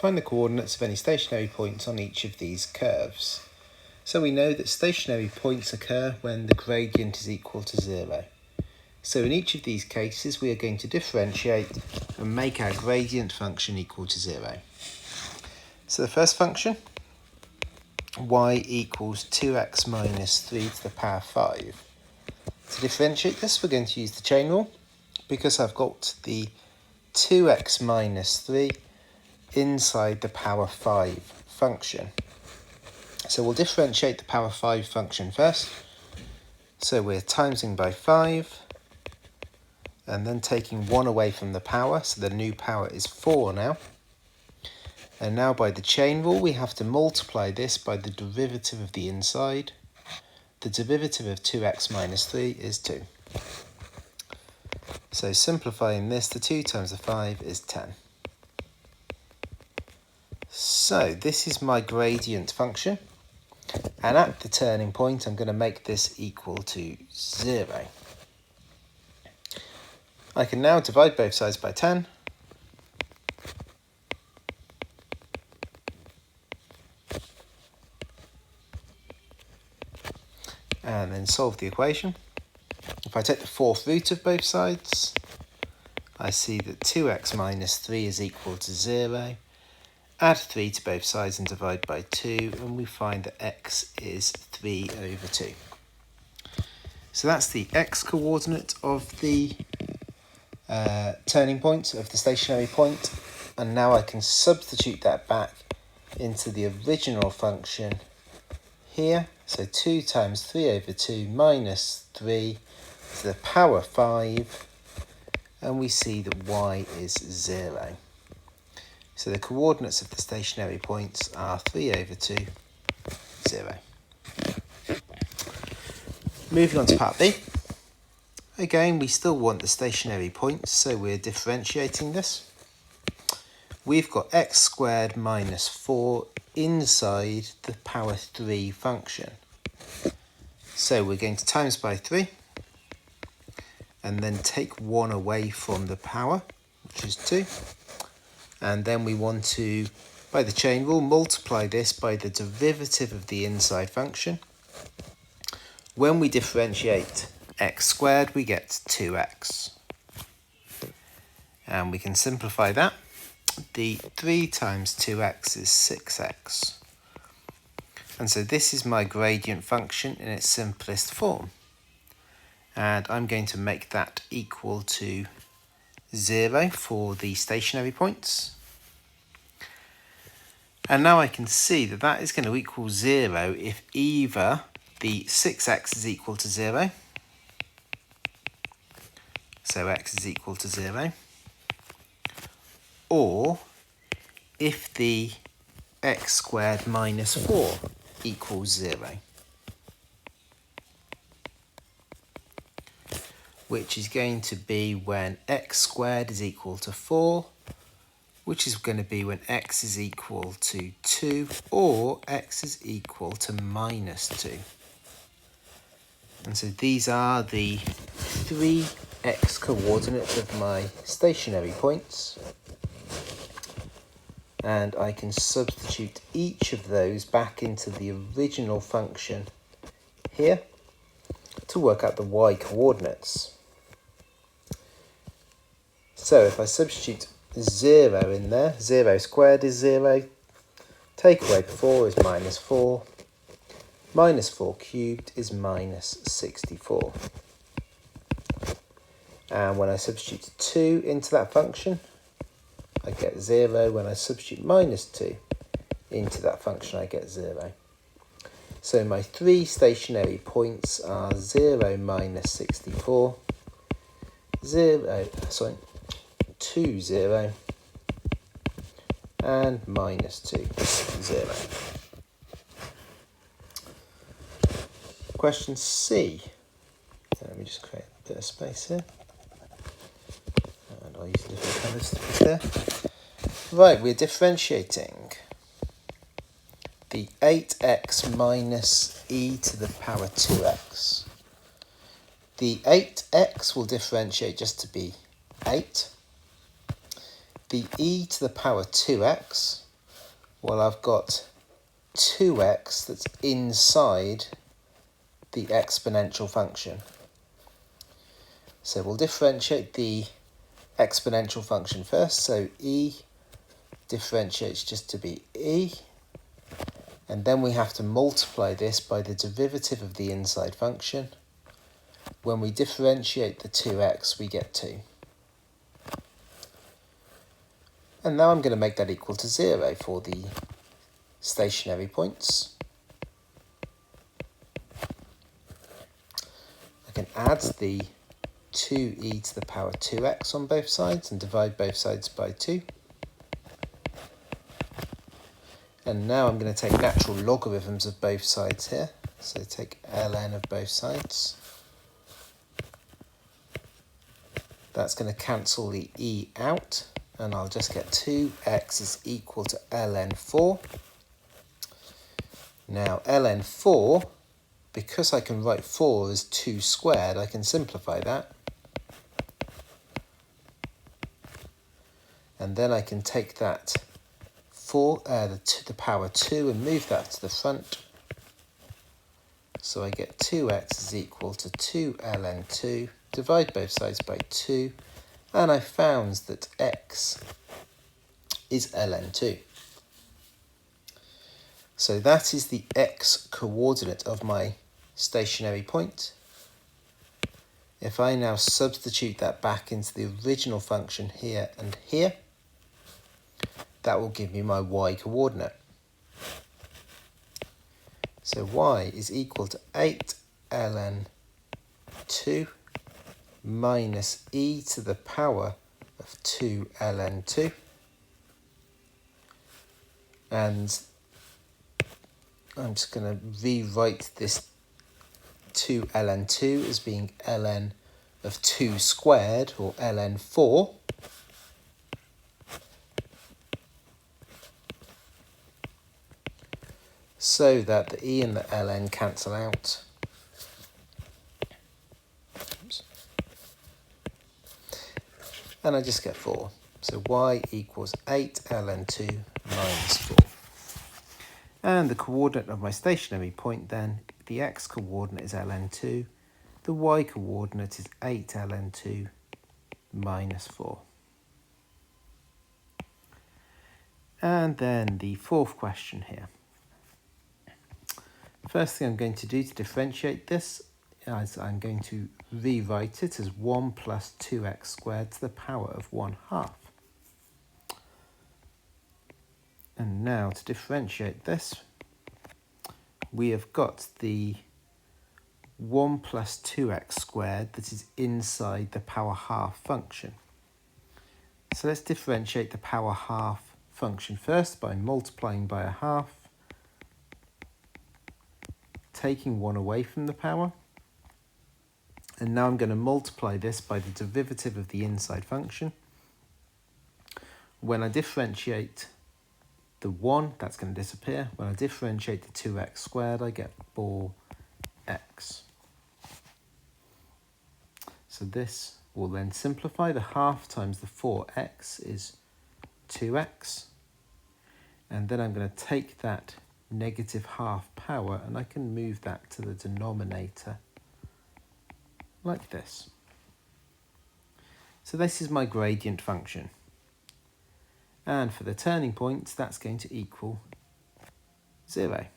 find the coordinates of any stationary points on each of these curves. So we know that stationary points occur when the gradient is equal to 0. So in each of these cases we are going to differentiate and make our gradient function equal to 0. So the first function, y equals 2x minus 3 to the power 5. To differentiate this, we're going to use the chain rule because I've got the 2x minus 3 inside the power 5 function. So we'll differentiate the power 5 function first. So we're timesing by 5 and then taking 1 away from the power, so the new power is 4 now. And now by the chain rule we have to multiply this by the derivative of the inside. The derivative of 2x minus 3 is 2. So simplifying this, the 2 times the 5 is 10. So this is my gradient function, and at the turning point I'm going to make this equal to 0. I can now divide both sides by 10. And then solve the equation. If I take the fourth root of both sides, I see that 2x minus 3 is equal to 0. Add 3 to both sides and divide by 2, and we find that x is 3 over 2. So that's the x coordinate of the turning point, of the stationary point, and now I can substitute that back into the original function here. So 2 times 3 over 2 minus 3 to the power 5, and we see that y is 0. So the coordinates of the stationary points are 3 over 2, 0. Moving on to part B. Again, we still want the stationary points, so we're differentiating this. We've got x squared minus 4 inside the power 3 function. So we're going to times by 3 and then take 1 away from the power, which is 2. And then we want to, by the chain rule, multiply this by the derivative of the inside function. When we differentiate x squared, we get 2x. And we can simplify that. The 3 times 2x is 6x. And so this is my gradient function in its simplest form. And I'm going to make that equal to 0 for the stationary points. And now I can see that that is going to equal 0 if either the 6x is equal to 0, so x is equal to 0, or if the x squared minus 4 equals 0, which is going to be when x squared is equal to 4, which is going to be when x is equal to 2, or x is equal to minus 2. And so these are the 3 x coordinates of my stationary points. And I can substitute each of those back into the original function here to work out the y coordinates. So if I substitute 0 in there, 0 squared is 0, take away 4 is minus 4, minus 4 cubed is minus 64. And when I substitute 2 into that function, I get 0. When I substitute minus 2 into that function, I get 0. So my 3 stationary points are 0 minus 64, 2, 0, and minus 2, 0. Question C. So let me just create a bit of space here. And I'll use different colours to put there. Right, we're differentiating the 8x minus e to the power 2x. The 8x will differentiate just to be 8. The e to the power 2x Well, I've got 2x that's inside the exponential function. So we'll differentiate the exponential function first. So e differentiates just to be e. And then we have to multiply this by the derivative of the inside function. When we differentiate the 2x, we get 2. And now I'm going to make that equal to 0 for the stationary points. I can add the 2e to the power 2x on both sides and divide both sides by 2. And now I'm going to take natural logarithms of both sides here. So take ln of both sides. That's going to cancel the e out, and I'll just get 2x is equal to ln 4. Now ln 4, because I can write 4 as 2 squared, I can simplify that. And then I can take that 4 to the power 2 and move that to the front. So I get 2x is equal to 2 ln 2. Divide both sides by 2, and I found that x is ln 2. So that is the x coordinate of my stationary point. If I now substitute that back into the original function here and here, that will give me my y coordinate. So y is equal to 8 ln 2 minus e to the power of 2 ln 2. And I'm just going to rewrite this 2 ln 2 as being ln of 2 squared, or ln 4. So that the e and the ln cancel out. Oops. And I just get 4. So y equals 8 ln 2 minus 4. And the coordinate of my stationary point then, the x coordinate is ln 2, the y coordinate is 8 ln 2 minus 4. And then the fourth question here. First thing I'm going to do to differentiate this is I'm going to rewrite it as 1 plus 2x squared to the power of 1/2. And now to differentiate this, we have got the 1 plus 2x squared that is inside the power half function. So let's differentiate the power half function first by multiplying by 1/2, taking 1 away from the power. And now I'm going to multiply this by the derivative of the inside function. When I differentiate the 1, that's going to disappear. When I differentiate the 2x squared, I get 4x. So this will then simplify. The half times the 4x is 2x. And then I'm going to take that negative half power and I can move that to the denominator like this. So this is my gradient function. And for the turning point, that's going to equal 0.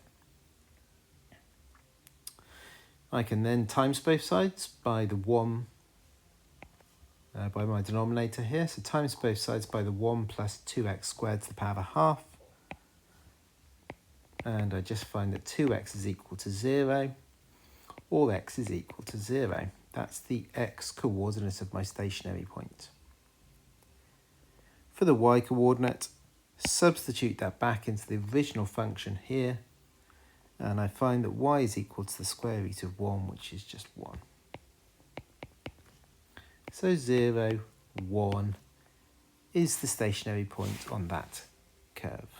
I can then times both sides by the 1, by my denominator here. So times both sides by the 1 plus 2x squared to the power of 1/2. And I just find that 2x is equal to 0. All x is equal to 0. That's the x coordinate of my stationary point. For the y coordinate, substitute that back into the original function here, and I find that y is equal to the square root of 1, which is just 1. So 0, 1 is the stationary point on that curve.